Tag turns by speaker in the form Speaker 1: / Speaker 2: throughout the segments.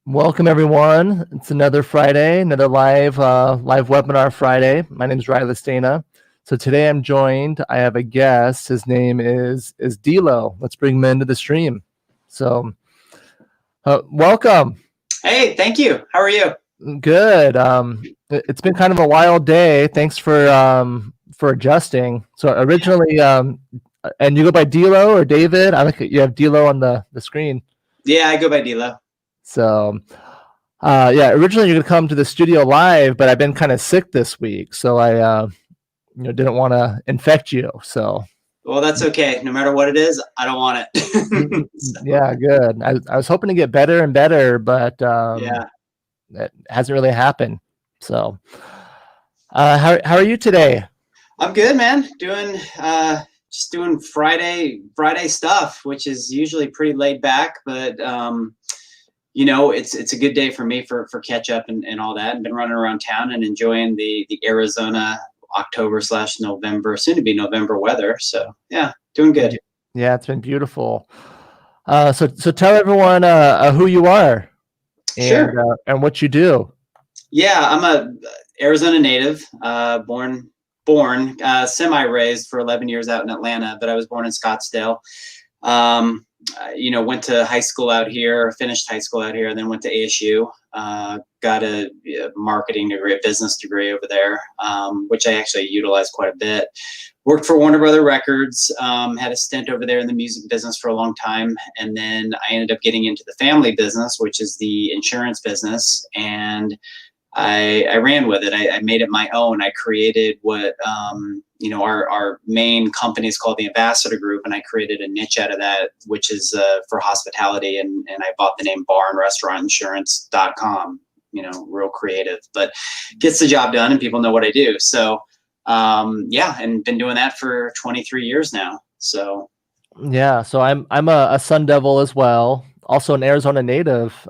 Speaker 1: Welcome everyone. It's another Friday, another live webinar Friday. My name is Rilus. So today I'm joined. I have a guest. His name is Delo. Let's bring him into the stream. So welcome.
Speaker 2: Hey, thank you. How are you?
Speaker 1: Good. It's been kind of a wild day. Thanks for adjusting. So originally, and you go by Delo or David. I like you have Delo on the screen.
Speaker 2: Yeah, I go by Delo.
Speaker 1: So, originally you're gonna come to the studio live, but I've been kind of sick this week, so I didn't want to infect you. So,
Speaker 2: well, that's okay. No matter what it is, I don't want it.
Speaker 1: Yeah, good. I was hoping to get better and better, but
Speaker 2: yeah,
Speaker 1: it hasn't really happened. So, how are you today?
Speaker 2: I'm good, man. Just doing Friday stuff, which is usually pretty laid back, but it's a good day for me for catch up and all that. I've been running around town and enjoying the Arizona October/November, soon to be November weather. So yeah, doing good.
Speaker 1: Yeah, it's been beautiful. So tell everyone who you are and
Speaker 2: Sure.
Speaker 1: And what you do.
Speaker 2: Yeah, I'm a Arizona native, born semi-raised for 11 years out in Atlanta, but I was born in Scottsdale. Went to high school out here, finished high school out here, and then went to ASU. Got a marketing degree, a business degree over there, which I actually utilized quite a bit. Worked for Warner Brother Records, had a stint over there in the music business for a long time, and then I ended up getting into the family business, which is the insurance business, and I ran with it. I made it my own. I created what our main company is called the Ambassador Group, and I created a niche out of that, which is for hospitality. And I bought the name barandrestaurantinsurance.com. Real creative, but gets the job done, and people know what I do. So and been doing that for 23 years now. So
Speaker 1: yeah, so I'm a Sun Devil as well, also an Arizona native.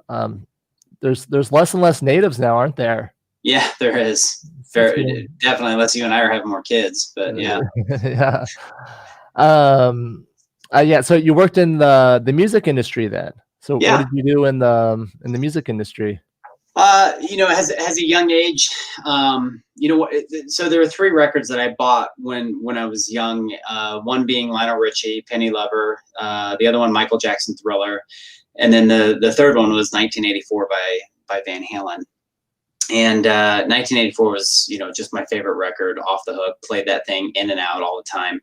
Speaker 1: There's less and less natives now, aren't there?
Speaker 2: Yeah, there is. Definitely, unless you and I are having more kids, but yeah.
Speaker 1: Yeah. So you worked in the music industry then. So
Speaker 2: Yeah.
Speaker 1: what did you do in the music industry?
Speaker 2: As a young age, so there were 3 records that I bought when I was young. One being Lionel Richie, Penny Lover. The other one, Michael Jackson, Thriller. And then the third one was 1984 by Van Halen. And 1984 was, just my favorite record off the hook. Played that thing in and out all the time.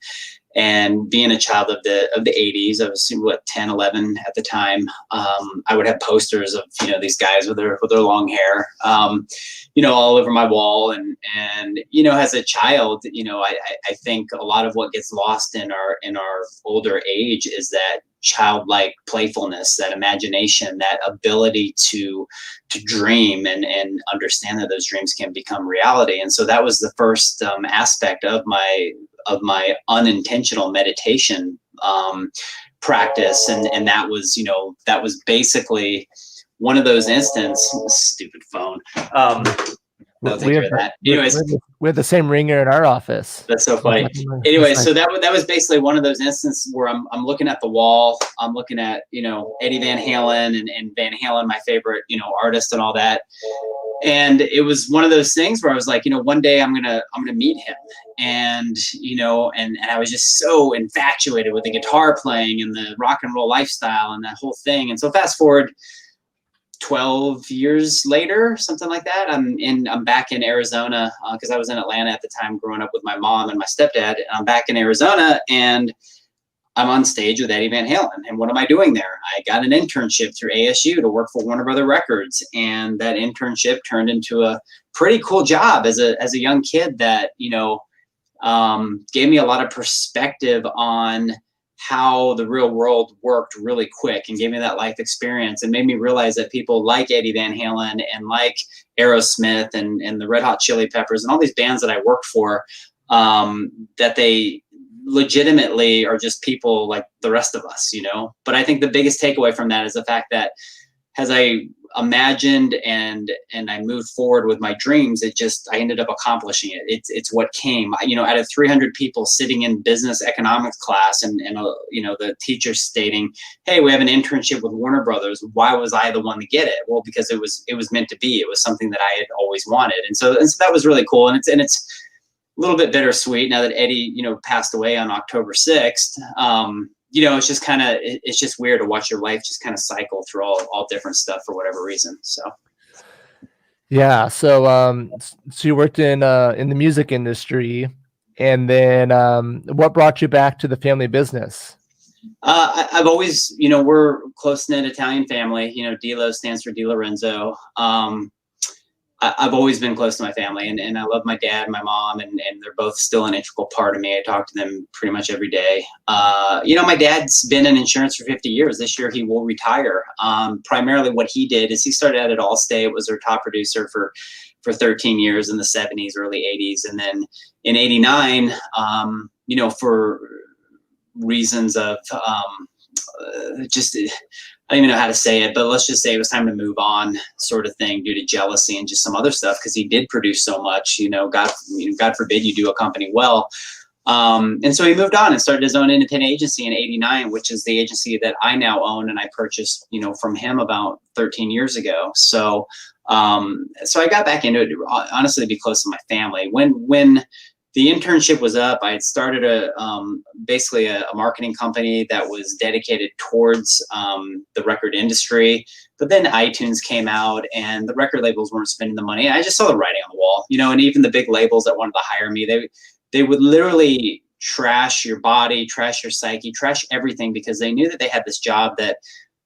Speaker 2: And being a child of the 80s, I was 10, 11 at the time. I would have posters of these guys with their long hair, all over my wall. And as a child, I think a lot of what gets lost in our older age is that childlike playfulness, that imagination, that ability to dream and understand that those dreams can become reality. And so that was the first aspect of my unintentional meditation practice, and that was basically one of those instances. Stupid phone. No, thank you for that. Anyways,
Speaker 1: we have the same ringer in our office.
Speaker 2: That's so funny. Anyway, so that was basically one of those instances where I'm looking at the wall. I'm looking at Eddie Van Halen and Van Halen, my favorite artist and all that. And it was one of those things where I was like, one day I'm gonna meet him, and and I was just so infatuated with the guitar playing and the rock and roll lifestyle and that whole thing. And so fast forward 12 years later, something like that, I'm back in Arizona, because I was in Atlanta at the time growing up with my mom and my stepdad. And I'm back in Arizona, and I'm on stage with Eddie Van Halen. And what am I doing there? I got an internship through ASU to work for Warner Brother Records, and that internship turned into a pretty cool job as a young kid that gave me a lot of perspective on how the real world worked really quick, and gave me that life experience, and made me realize that people like Eddie Van Halen and like Aerosmith and the Red Hot Chili Peppers and all these bands that I worked for, that they legitimately are just people like the rest of us. But I think the biggest takeaway from that is the fact that as I imagined and I moved forward with my dreams, I ended up accomplishing it. It's what came, out of 300 people sitting in business economics class and the teacher stating, hey, we have an internship with Warner Brothers. Why was I the one to get it? Well, because it was meant to be. It was something that I had always wanted. And so that was really cool. And it's a little bit bittersweet now that Eddie, passed away on October 6th. It's just it's just weird to watch your life just kind of cycle through all different stuff for whatever reason. So.
Speaker 1: Yeah. So, so you worked in the music industry, and then, what brought you back to the family business?
Speaker 2: I've always, we're close knit Italian family, Delo stands for Delorenzo. I've always been close to my family, and I love my dad and my mom, and they're both still an integral part of me. I talk to them pretty much every day. My dad's been in insurance for 50 years. This year he will retire. Primarily what he did is he started out at Allstate, was their top producer for 13 years in the 70s, early 80s. And then in 89, for reasons of just, I don't even know how to say it, but let's just say it was time to move on, sort of thing, due to jealousy and just some other stuff, because he did produce so much. God forbid you do a company well. And so he moved on and started his own independent agency in 89, which is the agency that I now own and I purchased, from him about 13 years ago. So I got back into it, honestly, to be close to my family. When the internship was up, I had started basically a marketing company that was dedicated towards the record industry. But then iTunes came out and the record labels weren't spending the money. I just saw the writing on the wall, and even the big labels that wanted to hire me, they would literally trash your body, trash your psyche, trash everything, because they knew that they had this job that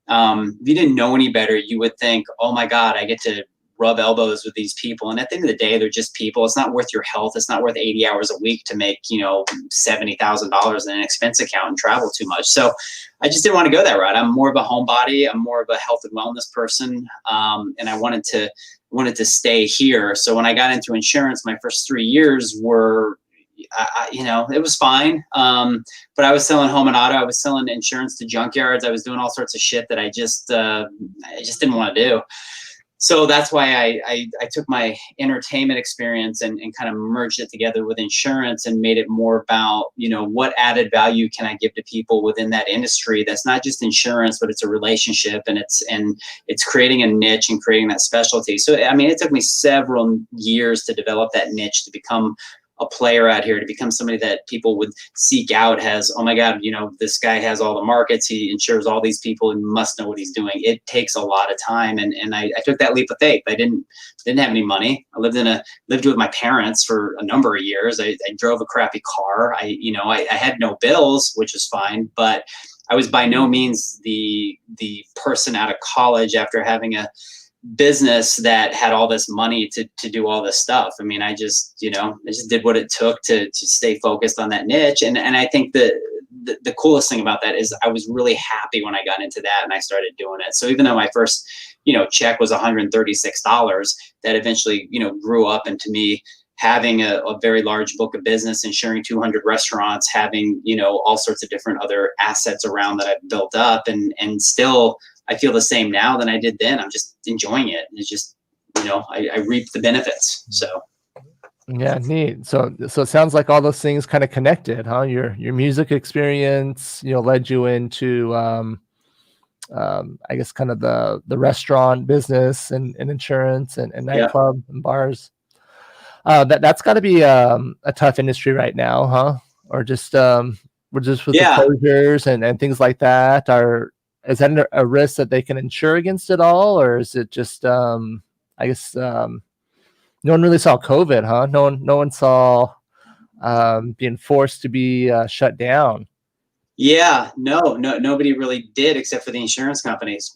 Speaker 2: if you didn't know any better, you would think, oh my God, I get to rub elbows with these people. And at the end of the day, they're just people. It's not worth your health. It's not worth 80 hours a week to make, $70,000 in an expense account and travel too much. So I just didn't want to go that route. I'm more of a homebody. I'm more of a health and wellness person. And I wanted to stay here. So when I got into insurance, my first 3 years were, it was fine. But I was selling home and auto. I was selling insurance to junkyards. I was doing all sorts of shit that I just didn't want to do. So that's why I took my entertainment experience and kind of merged it together with insurance and made it more about, what added value can I give to people within that industry? That's not just insurance, but it's a relationship, and it's creating a niche and creating that specialty. So, it took me several years to develop that niche, to become a player out here, to become somebody that people would seek out as, oh my God, this guy has all the markets, he insures all these people and must know what he's doing. It takes a lot of time. And I took that leap of faith. I didn't have any money. I lived with my parents for a number of years. I drove a crappy car. I had no bills, which is fine, but I was by no means the person out of college after having a business that had all this money to do all this stuff. I just did what it took to stay focused on that niche. And I think the coolest thing about that is I was really happy when I got into that and I started doing it. So even though my first, check was $136, that eventually, grew up into me having a very large book of business, insuring 200 restaurants, having, all sorts of different other assets around that I've built up, and still I feel the same now than I did then. I'm just enjoying it. It's just, I reap the benefits. So.
Speaker 1: Yeah, neat. So it sounds like all those things kind of connected, huh? Your music experience, led you into, I guess, kind of the restaurant business and insurance and nightclub and bars. That's got to be a tough industry right now, huh? Or just we're just with the closures and things like that. Is that a risk that they can insure against it all, or is it just I guess no one really saw COVID, huh? No one saw being forced to be shut down.
Speaker 2: Yeah, nobody really did, except for the insurance companies.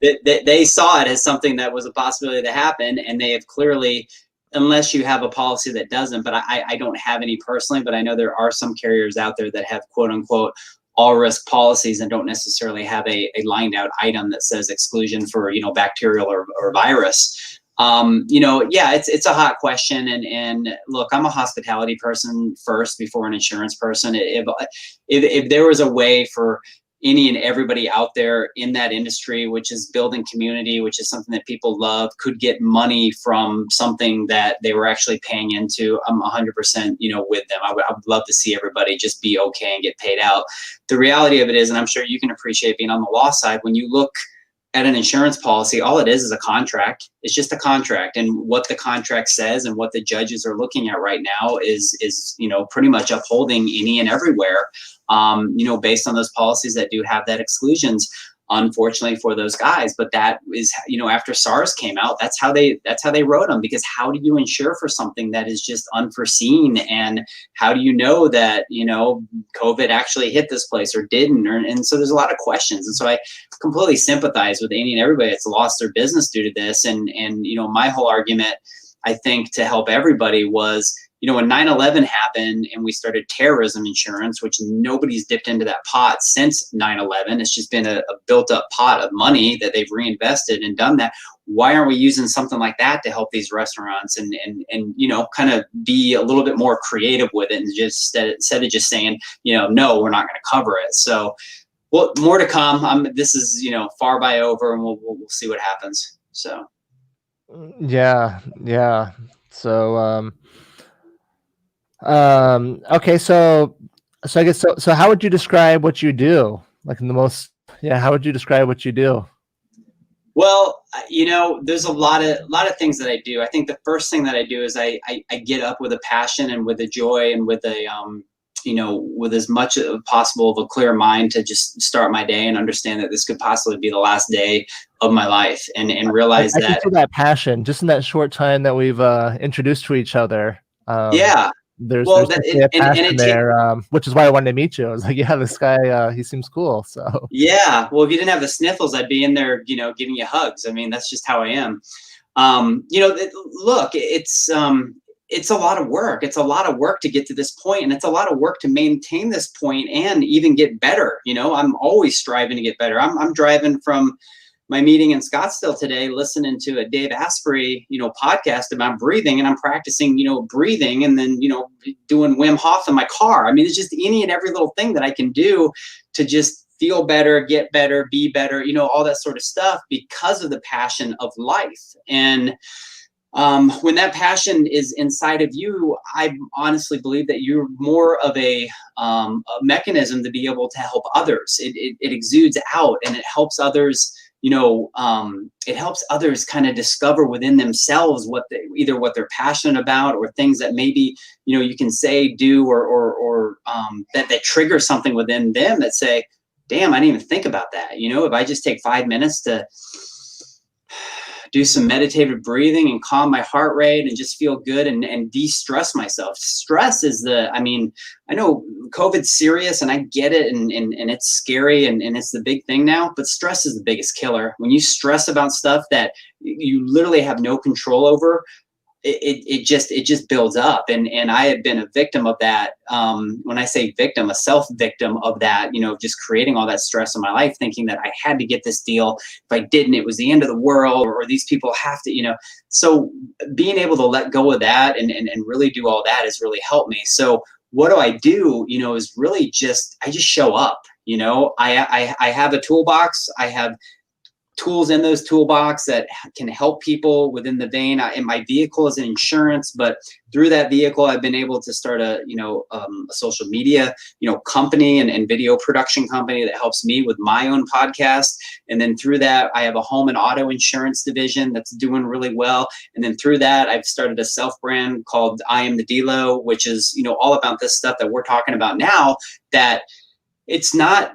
Speaker 2: They saw it as something that was a possibility to happen, and they have clearly, unless you have a policy that doesn't, but I don't have any personally, but I know there are some carriers out there that have quote unquote all risk policies and don't necessarily have a lined out item that says exclusion for, bacterial or virus. It's a hot question. And look, I'm a hospitality person first before an insurance person. If there was a way for, any and everybody out there in that industry, which is building community, which is something that people love, could get money from something that they were actually paying into, I'm 100%, with them. I would love to see everybody just be okay and get paid out. The reality of it is, and I'm sure you can appreciate being on the law side, when you look at an insurance policy, all it is a contract. It's just a contract, and what the contract says and what the judges are looking at right now is pretty much upholding any and everywhere, based on those policies that do have that exclusions, unfortunately for those guys. But that is, after SARS came out, that's how they wrote them, because how do you insure for something that is just unforeseen? And how do you know that, COVID actually hit this place or didn't? And so there's a lot of questions. And so I completely sympathize with any and everybody that's lost their business due to this. And my whole argument, I think, to help everybody was, when 9/11 happened and we started terrorism insurance, which nobody's dipped into that pot since 9/11. It's just been a built up pot of money that they've reinvested and done that. Why aren't we using something like that to help these restaurants and kind of be a little bit more creative with it, and just instead of just saying, no, we're not going to cover it. So, well, more to come. This is, far by over, and we'll see what happens. So.
Speaker 1: Yeah. So, okay. So I guess, so how would you describe what you do? How would you describe what you do?
Speaker 2: Well, there's a lot of things that I do. I think the first thing that I do is I get up with a passion and with a joy and with a, with as much as possible of a clear mind to just start my day and understand that this could possibly be the last day of my life, and realize
Speaker 1: I can feel that passion just in that short time that we've introduced to each other.
Speaker 2: Yeah.
Speaker 1: There's a passion there, which is why I wanted to meet you. I was like, yeah, this guy, he seems cool. So
Speaker 2: yeah, well, if you didn't have the sniffles, I'd be in there, giving you hugs. I mean, that's just how I am. Look, it's a lot of work. It's a lot of work to get to this point, and it's a lot of work to maintain this point and even get better. I'm always striving to get better. I'm driving from my meeting in Scottsdale today, listening to a Dave Asprey, podcast about breathing, and I'm practicing, breathing, and then, doing Wim Hof in my car. I mean, it's just any and every little thing that I can do to just feel better, get better, be better, all that sort of stuff, because of the passion of life. And when that passion is inside of you, I honestly believe that you're more of a mechanism to be able to help others. It exudes out, and it helps others. It helps others kind of discover within themselves what they're passionate about, or things that maybe, you can say, do, or that trigger something within them that say, damn, I didn't even think about that. If I just take 5 minutes to do some meditative breathing and calm my heart rate and just feel good and de-stress myself. Stress is I know COVID's serious, and I get it, and it's scary, and it's the big thing now, but stress is the biggest killer. When you stress about stuff that you literally have no control over, it just builds up. And I have been a victim of that. When I say victim, a self-victim of that, just creating all that stress in my life, thinking that I had to get this deal. If I didn't, it was the end of the world, or these people have to, so being able to let go of that and really do all that has really helped me. So what do I do, is really I just show up. I have a toolbox. I have tools in those toolbox that can help people within the vein. And my vehicle is an insurance, but through that vehicle, I've been able to start a social media, company and video production company that helps me with my own podcast. And then through that, I have a home and auto insurance division that's doing really well. And then through that, I've started a self brand called I Am the Delo, which is, all about this stuff that we're talking about now, that it's not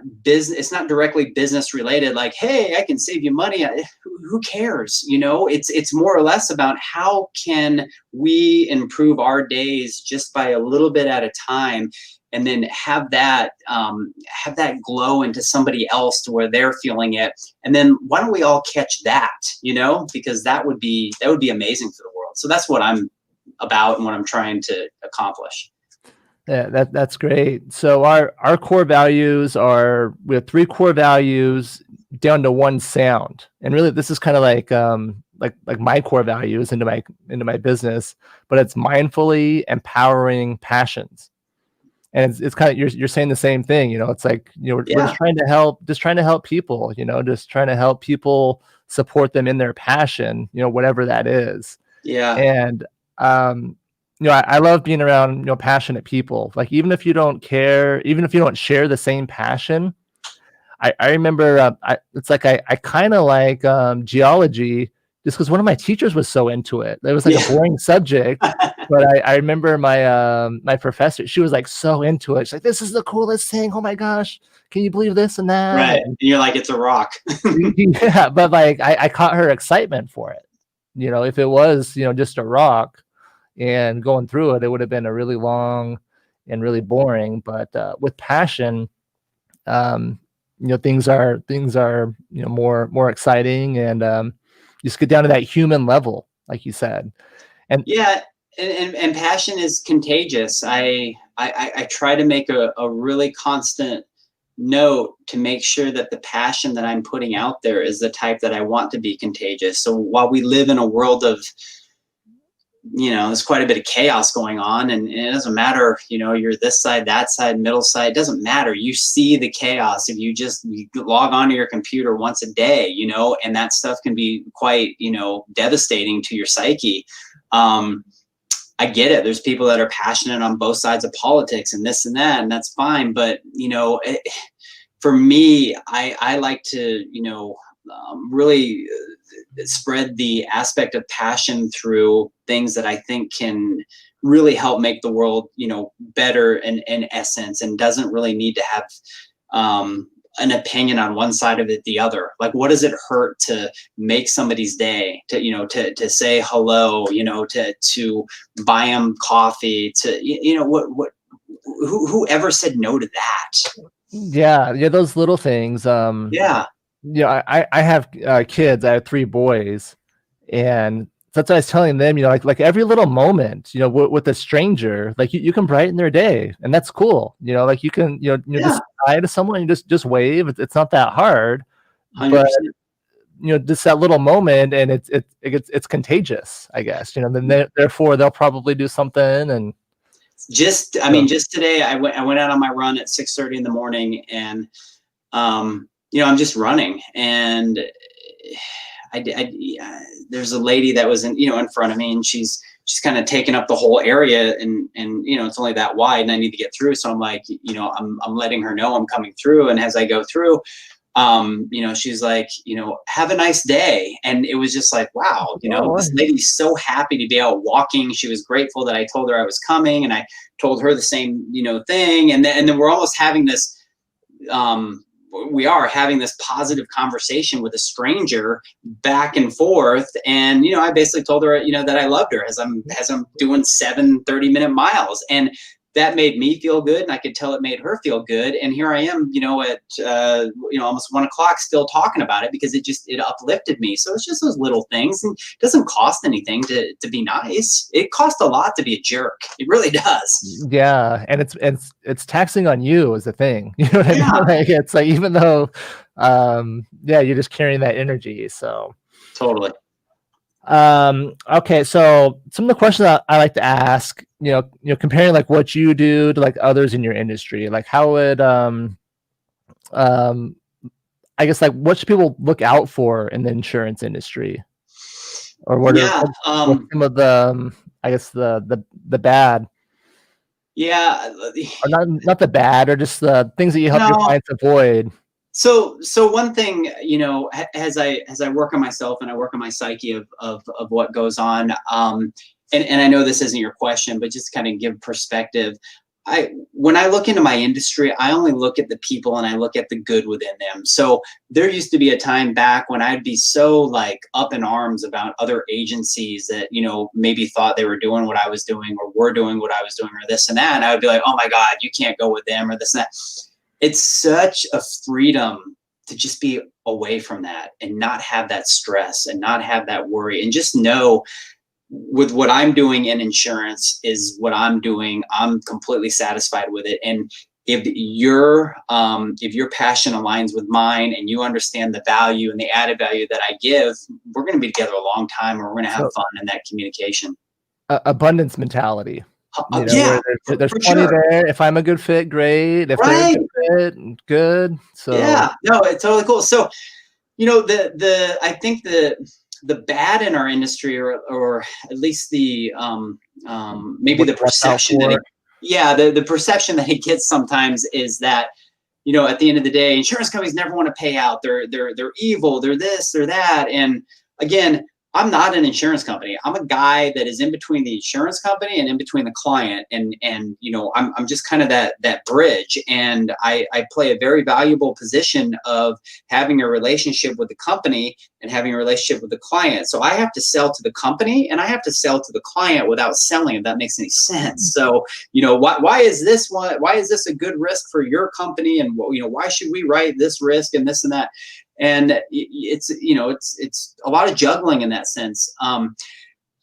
Speaker 2: directly business related. Like, hey, I can save you money. Who cares? It's more or less about how can we improve our days just by a little bit at a time, and then have that glow into somebody else to where they're feeling it. And then why don't we all catch that? Because that would be amazing for the world. So that's what I'm about and what I'm trying to accomplish.
Speaker 1: Yeah, that's great. So our core values we have 3 core values down to 1 sound. And really this is kind of like my core values into my business, but it's mindfully empowering passions. and it's kind of you're saying the same thing. It's like, we're
Speaker 2: Yeah.
Speaker 1: just trying to help people. Just trying to help people, support them in their passion, whatever that is.
Speaker 2: Yeah.
Speaker 1: And I love being around passionate people. Like, even if you don't care, even if you don't share the same passion. I remember, it's like I kind of like geology, just because one of my teachers was so into it. It was like a
Speaker 2: Yeah.
Speaker 1: boring subject, but I remember my professor. She was like so into it. She's like, "This is the coolest thing! Oh my gosh, can you believe this and that?"
Speaker 2: Right. And you're like, it's a rock.
Speaker 1: Yeah, but like I caught her excitement for it. If it was just a rock and going through it, it would have been a really long and really boring. But with passion, um, things are more exciting, and just get down to that human level, like you said. And
Speaker 2: Yeah, and passion is contagious. I try to make a really constant note to make sure that the passion that I'm putting out there is the type that I want to be contagious. So while we live in a world of, there's quite a bit of chaos going on, and it doesn't matter, you're this side, that side, middle side, it doesn't matter. You see the chaos if you log onto your computer once a day, and that stuff can be quite, devastating to your psyche. I get it. There's people that are passionate on both sides of politics and this and that, and that's fine. But, for me, I like to, really spread the aspect of passion through things that I think can really help make the world, better in essence, and doesn't really need to have an opinion on one side of it, the other. Like, what does it hurt to make somebody's day, to say hello, to buy them coffee, whoever said no to that?
Speaker 1: yeah, those little things.
Speaker 2: Yeah.
Speaker 1: I have kids. I have 3 boys, and that's what I was telling them. Like every little moment, with a stranger, like you can brighten their day, and that's cool. Like you can, just
Speaker 2: Yeah.
Speaker 1: hi to someone, and just wave. It's not that hard, but
Speaker 2: 100%.
Speaker 1: just that little moment, and it's contagious, I guess. Then therefore they'll probably do something, and
Speaker 2: Just today I went out on my run at 6:30 in the morning, and I'm just running, and there's a lady that was in front of me, and she's kind of taking up the whole area, and it's only that wide, and I need to get through. So I'm like, I'm letting her know I'm coming through, and as I go through, she's like, have a nice day. And it was just like, wow, this lady's so happy to be out walking. She was grateful that I told her I was coming, and I told her the same, thing. And then we're almost having this, we are having this positive conversation with a stranger back and forth. And, I basically told her, that I loved her as I'm doing 7 30-minute miles. And that made me feel good, and I could tell it made her feel good. And here I am, at almost 1 o'clock, still talking about it, because it uplifted me. So it's just those little things, and it doesn't cost anything to be nice. It costs a lot to be a jerk. It really does.
Speaker 1: Yeah, and it's taxing on you is the thing. You know what I mean?
Speaker 2: Yeah.
Speaker 1: Like, it's like, even though, you're just carrying that energy. So
Speaker 2: Totally.
Speaker 1: okay, so some of the questions I like to ask, comparing like what you do to like others in your industry, like how would I guess, like, what should people look out for in the insurance industry, or
Speaker 2: Yeah.
Speaker 1: what's some of the I guess the bad,
Speaker 2: Yeah.
Speaker 1: or not the bad, or just the things that you help your
Speaker 2: No.
Speaker 1: clients avoid.
Speaker 2: So one thing, as I work on myself, and I work on my psyche of what goes on, and I know this isn't your question, but just kind of give perspective. When I look into my industry, I only look at the people, and I look at the good within them. So there used to be a time back when I'd be so like up in arms about other agencies that, maybe thought they were doing what I was doing, or were doing what I was doing, or this and that. And I would be like, oh my God, you can't go with them, or this and that. It's such a freedom to just be away from that, and not have that stress, and not have that worry, and just know with what I'm doing in insurance is what I'm doing. I'm completely satisfied with it. And if your passion aligns with mine, and you understand the value and the added value that I give, we're going to be together a long time, and we're going to have
Speaker 1: So
Speaker 2: fun in that communication.
Speaker 1: abundance mentality. Where
Speaker 2: Yeah,
Speaker 1: there's
Speaker 2: for
Speaker 1: plenty
Speaker 2: sure.
Speaker 1: there. If I'm a good fit, great. If they're a
Speaker 2: Right.
Speaker 1: good fit, good. So
Speaker 2: Yeah. No, it's totally cool. So, I think the bad in our industry, or at least the maybe
Speaker 1: what
Speaker 2: the
Speaker 1: to watch out
Speaker 2: perception that
Speaker 1: for.
Speaker 2: the perception that it gets sometimes is that, at the end of the day, insurance companies never want to pay out. They're evil. They're this, they're that. And again, I'm not an insurance company. I'm a guy that is in between the insurance company and in between the client. And I'm just kind of that bridge. And I play a very valuable position of having a relationship with the company and having a relationship with the client. So I have to sell to the company and I have to sell to the client without selling, if that makes any sense. So, why is this a good risk for your company? And, why should we write this risk and this and that? And it's a lot of juggling in that sense.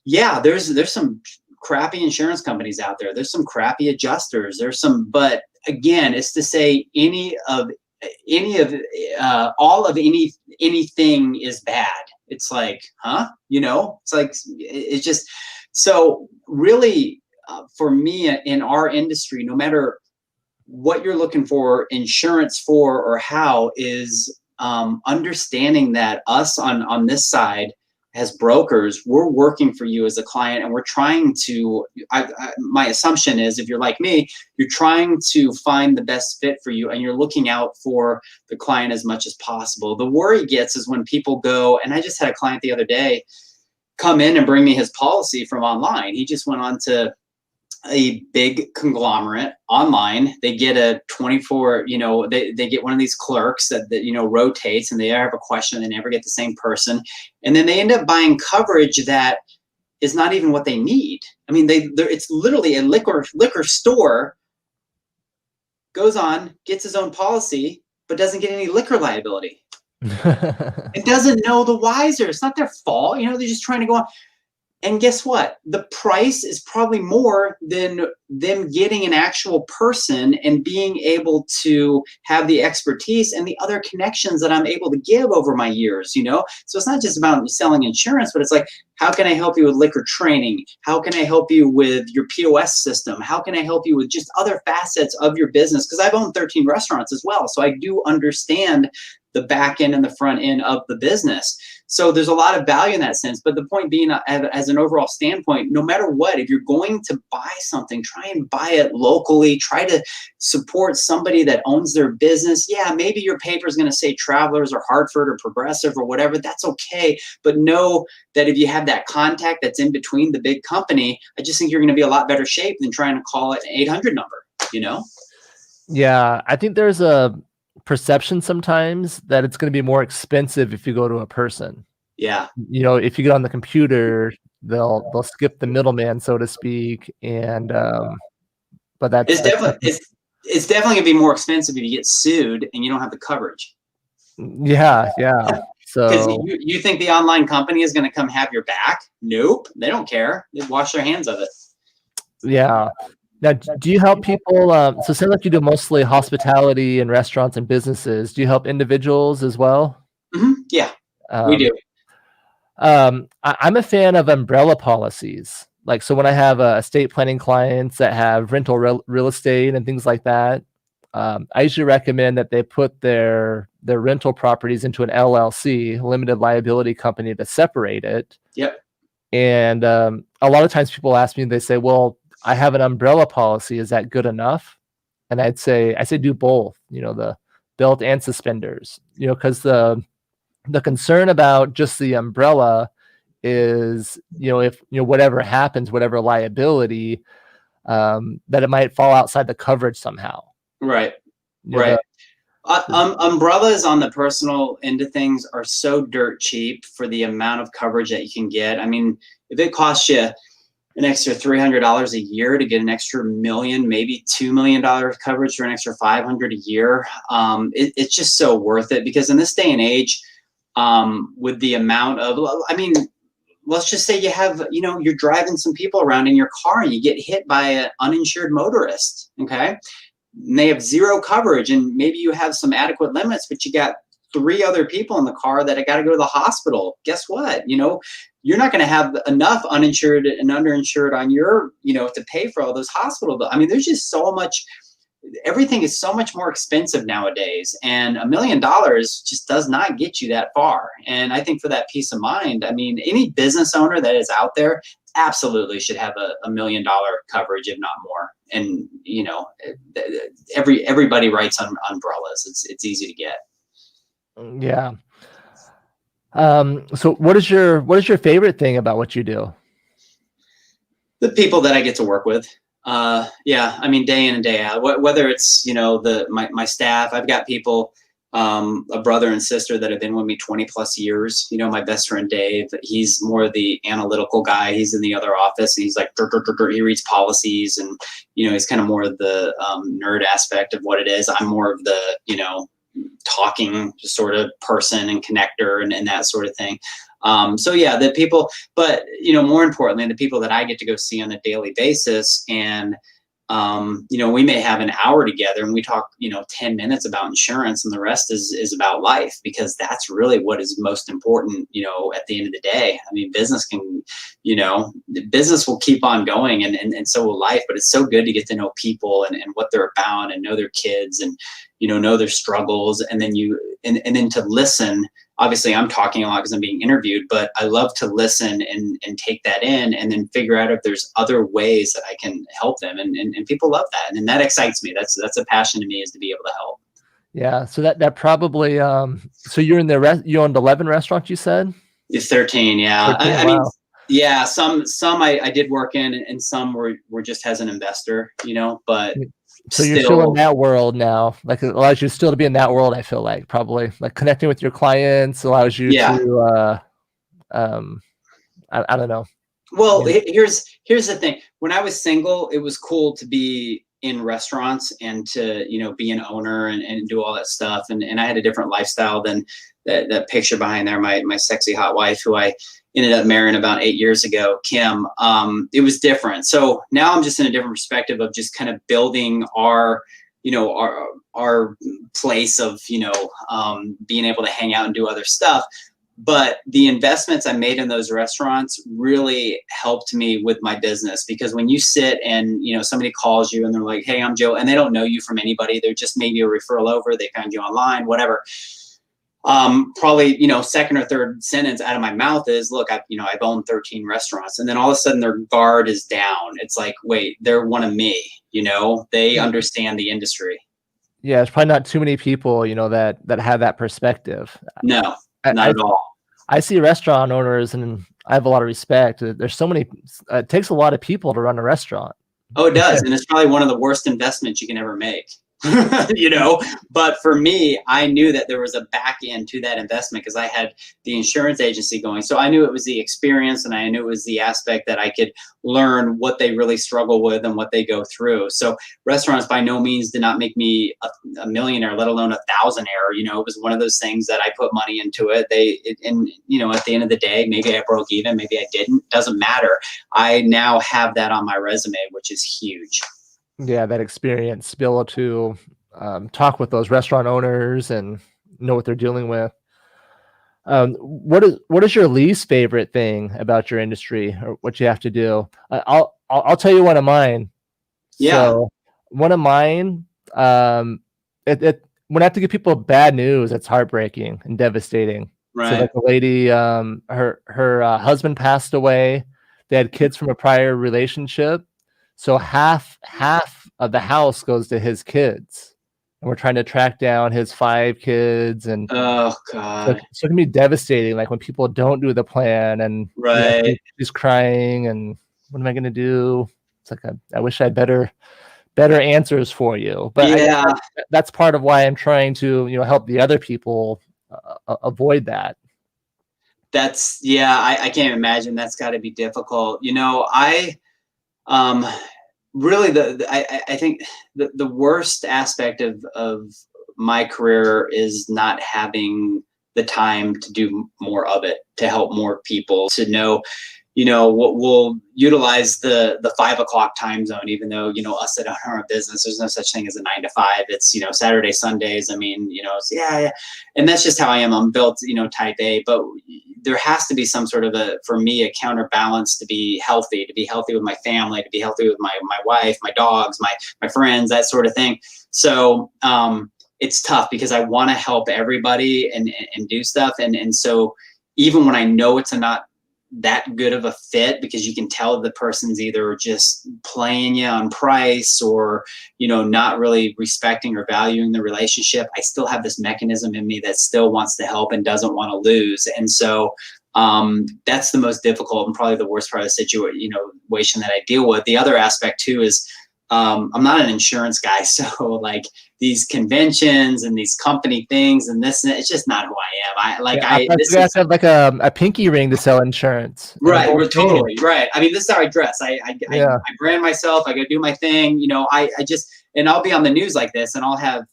Speaker 2: Yeah, there's some crappy insurance companies out there. There's some crappy adjusters. But again, it's to say all of anything is bad. It's like, huh? It's like, it's just, so really, for me in our industry, no matter what you're looking for insurance for or how, is understanding that us on this side as brokers, we're working for you as a client, and we're trying to, my assumption is, if you're like me, you're trying to find the best fit for you, and you're looking out for the client as much as possible. The worry gets is when people go, and I just had a client the other day come in and bring me his policy from online. He just went on to a big conglomerate online. They get a 24, they get one of these clerks that rotates, and they have a question, they never get the same person. And then they end up buying coverage that is not even what they need. I mean, it's literally a liquor store, goes on, gets his own policy, but doesn't get any liquor liability. It doesn't know the wiser. It's not their fault. They're just trying to go on. And guess what? The price is probably more than them getting an actual person and being able to have the expertise and the other connections that I'm able to give over my years, So it's not just about selling insurance, but it's like, how can I help you with liquor training? How can I help you with your POS system? How can I help you with just other facets of your business? Because I've owned 13 restaurants as well. So I do understand the back end and the front end of the business. So there's a lot of value in that sense. But the point being, as an overall standpoint, no matter what, if you're going to buy something, try and buy it locally. Try to support somebody that owns their business. Yeah, maybe your paper is going to say Travelers or Hartford or Progressive or whatever. That's okay. But know that if you have that contact that's in between the big company, I just think you're going to be a lot better shape than trying to call it an 800 number,
Speaker 1: Yeah, I think there's a perception sometimes that it's going to be more expensive if you go to a person.
Speaker 2: Yeah.
Speaker 1: If you get on the computer, they'll skip the middleman, so to speak. And but that's
Speaker 2: it's definitely gonna be more expensive if you get sued and you don't have the coverage.
Speaker 1: yeah.
Speaker 2: Because
Speaker 1: So
Speaker 2: you think the online company is going to come have your back? Nope, they don't care. They wash their hands of it.
Speaker 1: yeah. Now, do you help people? So it sounds like you do mostly hospitality and restaurants and businesses. Do you help individuals as well?
Speaker 2: Mm-hmm. Yeah, we do.
Speaker 1: I'm a fan of umbrella policies. Like, so when I have estate planning clients that have rental real estate and things like that, I usually recommend that they put their rental properties into an LLC, limited liability company, to separate it.
Speaker 2: Yep.
Speaker 1: And a lot of times people ask me, they say, well, I have an umbrella policy. Is that good enough? And I say do both, the belt and suspenders, because the concern about just the umbrella is, if, whatever happens, whatever liability, that it might fall outside the coverage somehow.
Speaker 2: Right. Right. Umbrellas on the personal end of things are so dirt cheap for the amount of coverage that you can get. I mean, if it costs you an extra $300 a year to get an extra $1 million, maybe $2 million coverage for an extra $500 a year, it's just so worth it. Because in this day and age, with the amount of, let's just say you have, you're driving some people around in your car and you get hit by an uninsured motorist, okay? And they have zero coverage, and maybe you have some adequate limits, but you got 3 other people in the car that I got to go to the hospital. Guess what? You're not going to have enough uninsured and underinsured on your, to pay for all those hospital bills. I mean, there's just so much, everything is so much more expensive nowadays, and $1 million just does not get you that far. And I think for that peace of mind, I mean, any business owner that is out there absolutely should have a $1 million coverage, if not more. And everybody writes on umbrellas. It's easy to get.
Speaker 1: Yeah. So what is your favorite thing about what you do?
Speaker 2: The people that I get to work with. Yeah, I mean, day in and day out, whether it's, my staff. I've got people, a brother and sister that have been with me 20 plus years. My best friend, Dave, he's more the analytical guy. He's in the other office, and he's like, he reads policies, and, he's kind of more of the nerd aspect of what it is. I'm more of the, talking sort of person and connector and that sort of thing. So yeah, the people, but more importantly, the people that I get to go see on a daily basis, and we may have an hour together and we talk 10 minutes about insurance, and the rest is about life, because that's really what is most important at the end of the day. I mean, business will keep on going, and so will life, but it's so good to get to know people and what they're about, and know their kids, and know their struggles, and then then to listen. Obviously I'm talking a lot because I'm being interviewed, but I love to listen and take that in, and then figure out if there's other ways that I can help them. And people love that. And that excites me. That's a passion to me, is to be able to help.
Speaker 1: Yeah. So that probably, so you're in you owned 11 restaurants, you said?
Speaker 2: It's 13. Yeah.
Speaker 1: 13,
Speaker 2: I
Speaker 1: wow.
Speaker 2: mean, yeah, some I did work in, and some were just as an investor, but
Speaker 1: so you're still in that world now. Like, it allows you still to be in that world. I feel like probably like connecting with your clients allows you to, I don't know.
Speaker 2: Well, here's the thing. When I was single, it was cool to be in restaurants and to, be an owner and do all that stuff. And I had a different lifestyle than that picture behind there, my sexy hot wife, who I ended up marrying about 8 years ago, Kim. It was different. So now I'm just in a different perspective of just kind of building our place of, being able to hang out and do other stuff. But the investments I made in those restaurants really helped me with my business, because when you sit and, somebody calls you and they're like, "Hey, I'm Joe," and they don't know you from anybody. They're just maybe a referral over. They found you online, whatever. Probably, second or third sentence out of my mouth is, "Look, I've owned 13 restaurants." And then all of a sudden their guard is down. It's like, wait, they're one of me, they understand the industry.
Speaker 1: Yeah. There's probably not too many people, that have that perspective.
Speaker 2: No. Not at all.
Speaker 1: I see restaurant owners, and I have a lot of respect. There's so many. It takes a lot of people to run a restaurant.
Speaker 2: Oh, it does, and it's probably one of the worst investments you can ever make. But for me, I knew that there was a back end to that investment, because I had the insurance agency going. So I knew it was the experience, and I knew it was the aspect that I could learn what they really struggle with and what they go through. So restaurants by no means did not make me a millionaire, let alone a thousandaire. It was one of those things that I put money into it. And at the end of the day, maybe I broke even, maybe I didn't, doesn't matter. I now have that on my resume, which is huge.
Speaker 1: Yeah, that experience, to be able to talk with those restaurant owners and know what they're dealing with. What is your least favorite thing about your industry, or what you have to do? I'll tell you one of mine.
Speaker 2: Yeah.
Speaker 1: So one of mine, when I have to give people bad news, it's heartbreaking and devastating.
Speaker 2: Right.
Speaker 1: So like a lady, her husband passed away. They had kids from a prior relationship. So half of the house goes to his kids, and we're trying to track down his 5 kids. And
Speaker 2: oh god,
Speaker 1: so it can be devastating. Like when people don't do the plan, and
Speaker 2: right,
Speaker 1: she's crying, and what am I going to do? It's like I wish I had better answers for you. But
Speaker 2: yeah,
Speaker 1: that's part of why I'm trying to help the other people avoid that.
Speaker 2: That's I can't imagine. That's got to be difficult. Really, I think the worst aspect of my career is not having the time to do more of it, to help more people, to know, we'll utilize the 5 o'clock time zone, even though, us that own our own business, there's no such thing as a 9 to 5. It's, Saturday, Sundays. I mean, it's, yeah. And that's just how I am. I'm built, type A, but there has to be some sort of for me, a counterbalance to be healthy with my family, to be healthy with my wife, my dogs, my friends, that sort of thing. So, it's tough because I want to help everybody and do stuff. And so even when I know it's not that good of a fit, because you can tell the person's either just playing you on price or, not really respecting or valuing the relationship, I still have this mechanism in me that still wants to help and doesn't want to lose. And so that's the most difficult and probably the worst part of the situation that I deal with. The other aspect too is I'm not an insurance guy. So like these conventions and these company things and this, and it's just not who I am.
Speaker 1: I have like a pinky ring to sell insurance.
Speaker 2: Right. Totally. Right. I mean, this is how I dress. I brand myself. I go do my thing. I just, and I'll be on the news like this and I'll have,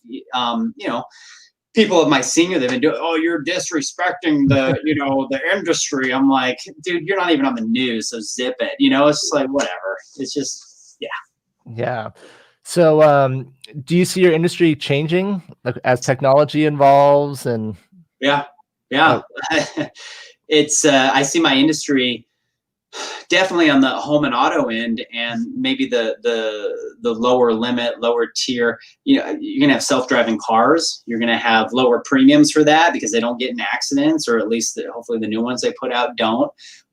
Speaker 2: people of my senior, they've been doing, oh, you're disrespecting the, the industry. I'm like, dude, you're not even on the news. So zip it. It's just like, whatever. It's just, yeah.
Speaker 1: Yeah. So, do you see your industry changing as technology evolves? And
Speaker 2: yeah. It's I see my industry definitely on the home and auto end, and maybe the lower limit, lower tier. You're gonna have self-driving cars. You're gonna have lower premiums for that because they don't get in accidents, or at least hopefully the new ones they put out don't.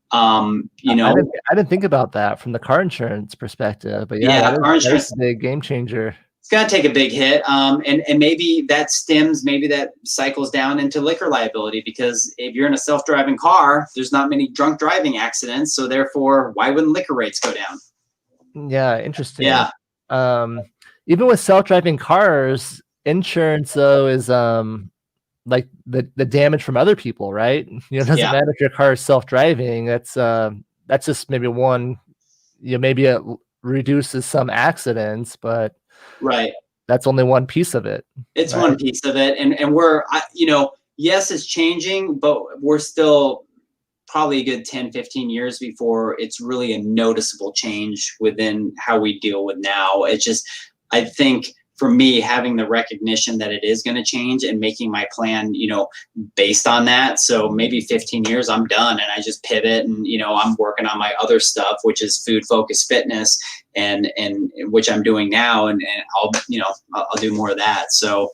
Speaker 2: I
Speaker 1: didn't think about that from the car insurance perspective, but
Speaker 2: car insurance
Speaker 1: is a big game changer.
Speaker 2: It's gonna take a big hit, and maybe that cycles down into liquor liability, because if you're in a self-driving car, there's not many drunk driving accidents, so therefore, why wouldn't liquor rates go down?
Speaker 1: Yeah, interesting.
Speaker 2: Yeah.
Speaker 1: Even with self-driving cars, insurance though is like the damage from other people, right? It doesn't matter if your car is self-driving. That's just maybe one. Maybe it reduces some accidents, but
Speaker 2: right,
Speaker 1: that's only one piece of it.
Speaker 2: It's right? One piece of it, and we're yes, it's changing, but we're still probably a good 10-15 years before it's really a noticeable change within how we deal with now. It's just, I think, for me, having the recognition that it is going to change and making my plan, based on that. So maybe 15 years, I'm done and I just pivot, and, I'm working on my other stuff, which is food focused fitness, and which I'm doing now. And I'll do more of that. So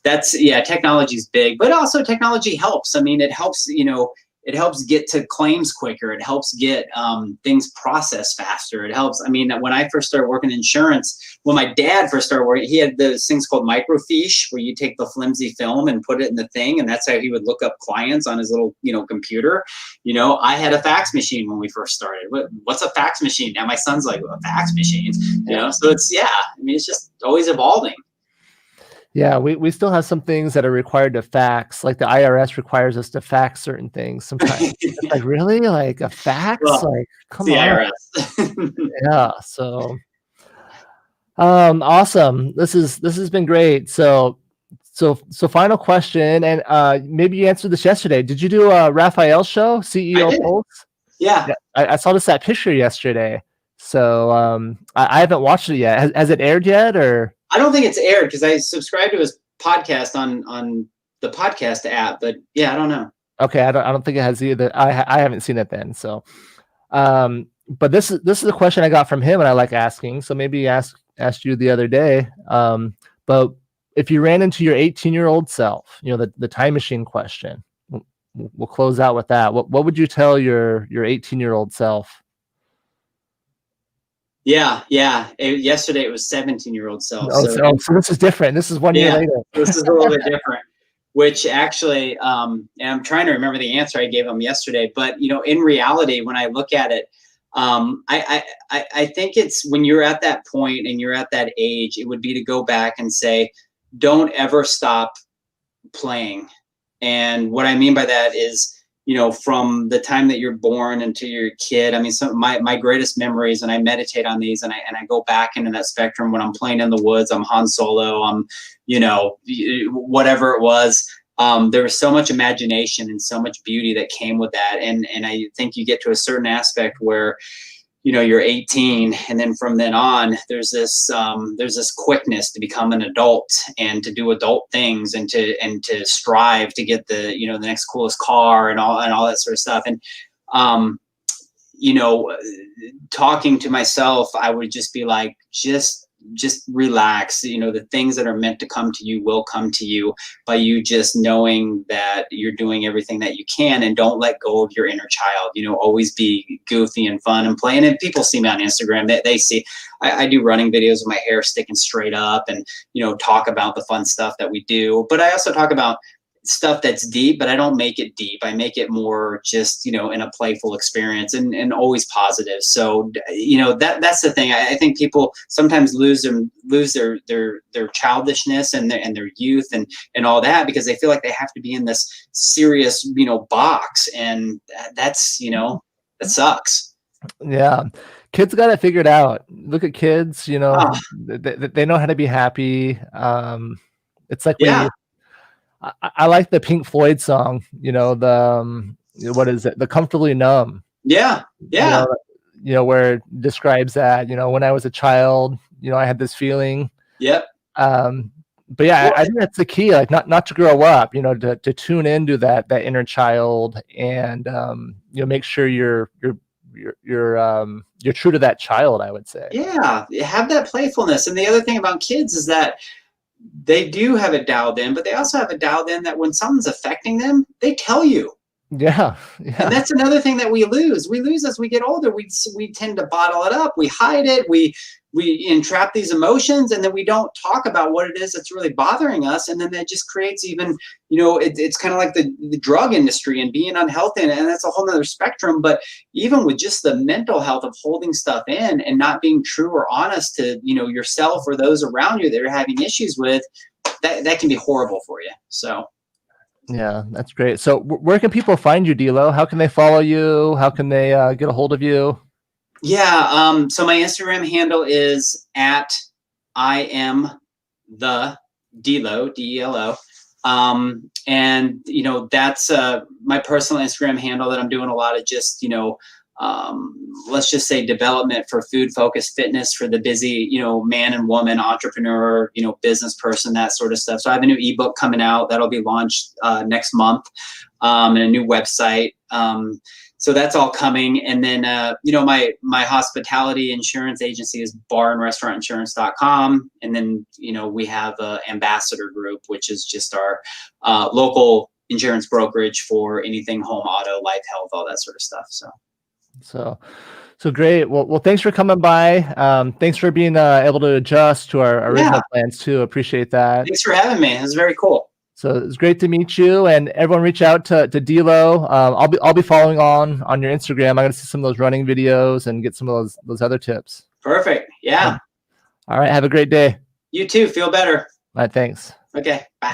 Speaker 2: that's, technology is big, but also technology helps. I mean, it helps, it helps get to claims quicker. It helps get things processed faster. It helps. I mean, when I first started working in insurance, when my dad first started working, he had those things called microfiche, where you take the flimsy film and put it in the thing, and that's how he would look up clients on his little, computer. I had a fax machine when we first started. What's a fax machine? Now my son's like, a fax machine, So it's, I mean, it's just always evolving.
Speaker 1: Yeah, we still have some things that are required to fax. Like the IRS requires us to fax certain things sometimes. Like, really? Like a fax?
Speaker 2: Well,
Speaker 1: like, come
Speaker 2: on.
Speaker 1: IRS. Yeah. So, awesome. This has been great. So final question, and maybe you answered this yesterday. Did you do a Raphael's show, CEO Pulse?
Speaker 2: Yeah.
Speaker 1: I saw that picture yesterday. So I haven't watched it yet. Has it aired yet, or?
Speaker 2: I don't think it's aired because I subscribed to his podcast on the podcast app, but I don't know.
Speaker 1: Okay, I don't think it has either. I haven't seen it then. So, but this is a question I got from him, and I like asking. So maybe he asked you the other day. But if you ran into your 18-year-old self, the time machine question, we'll close out with that. What would you tell your 18-year-old self?
Speaker 2: Yesterday it was 17-year-old self.
Speaker 1: So this is different. This is 1 year later.
Speaker 2: This is a little bit different. Which actually, and I'm trying to remember the answer I gave him yesterday. But in reality, when I look at it, I think it's when you're at that point and you're at that age, it would be to go back and say, don't ever stop playing. And what I mean by that is, from the time that you're born until you're a kid. I mean, some my greatest memories, and I meditate on these, and I go back into that spectrum when I'm playing in the woods. I'm Han Solo. I'm, whatever it was. there was so much imagination and so much beauty that came with that. And I think you get to a certain aspect where, you know, you're 18, and then from then on, there's this quickness to become an adult and to do adult things and to strive to get the, you know, the next coolest car and all that sort of stuff. And you know, talking to myself, I would just be like, just relax. You know, the things that are meant to come to you will come to you by you just knowing that you're doing everything that you can, and don't let go of your inner child. You know, always be goofy and fun and playing. And people see me on Instagram, they see I do running videos with my hair sticking straight up, and, you know, talk about the fun stuff that we do. But I also talk about stuff that's deep, but I don't make it deep. I make it more just, you know, in a playful experience, and always positive. So, you know, that's the thing. I think people sometimes lose their childishness and their youth and all that, because they feel like they have to be in this serious, you know, box. And that's, you know, that sucks.
Speaker 1: Yeah. Kids got it figured out. Look at kids, you know,
Speaker 2: Oh,
Speaker 1: they know how to be happy. It's like
Speaker 2: yeah.
Speaker 1: I like the Pink Floyd song, you know, what is it? The Comfortably Numb,
Speaker 2: Yeah.
Speaker 1: you
Speaker 2: Yeah.
Speaker 1: know, where it describes that, you know, when I was a child, you know, I had this feeling.
Speaker 2: Yep.
Speaker 1: But yeah,
Speaker 2: Well,
Speaker 1: I think that's the key, like not to grow up, you know, to tune into that inner child, and you know, make sure you're true to that child, I would say.
Speaker 2: yeah, have that playfulness. And the other thing about kids is that they do have it dialed in, but they also have it dialed in that when something's affecting them, they tell you.
Speaker 1: Yeah.
Speaker 2: And that's another thing that we lose. We lose as we get older. We tend to bottle it up. We hide it. We entrap these emotions, and then we don't talk about what it is that's really bothering us. And then that just creates even, you know, it's kind of like the drug industry and being unhealthy, and that's a whole nother spectrum. But even with just the mental health of holding stuff in and not being true or honest to, you know, yourself or those around you that you're having issues with, that can be horrible for you. So.
Speaker 1: Yeah, that's great. So where can people find you, Dilo? How can they follow you? How can they get a hold of you?
Speaker 2: Yeah, so my Instagram handle is at I am the Delo, Delo. And, you know, that's my personal Instagram handle that I'm doing a lot of just, you know, let's just say development for food focused fitness for the busy, you know, man and woman, entrepreneur, you know, business person, that sort of stuff. So I have a new ebook coming out that'll be launched next month, and a new website. So that's all coming. And then, you know, my hospitality insurance agency is barandrestaurantinsurance.com. And then, you know, we have Ambassador Group, which is just our local insurance brokerage for anything home, auto, life, health, all that sort of stuff.
Speaker 1: So great. Well, thanks for coming by. Thanks for being able to adjust to our original plans too. Appreciate that.
Speaker 2: Thanks for having me. It was very cool.
Speaker 1: So it's great to meet you, and everyone reach out to Dilo. I'll be following on your Instagram. I'm gonna see some of those running videos and get some of those other tips.
Speaker 2: Perfect. Yeah.
Speaker 1: All right. Have a great day.
Speaker 2: You too. Feel better.
Speaker 1: All right. Thanks.
Speaker 2: Okay. Bye.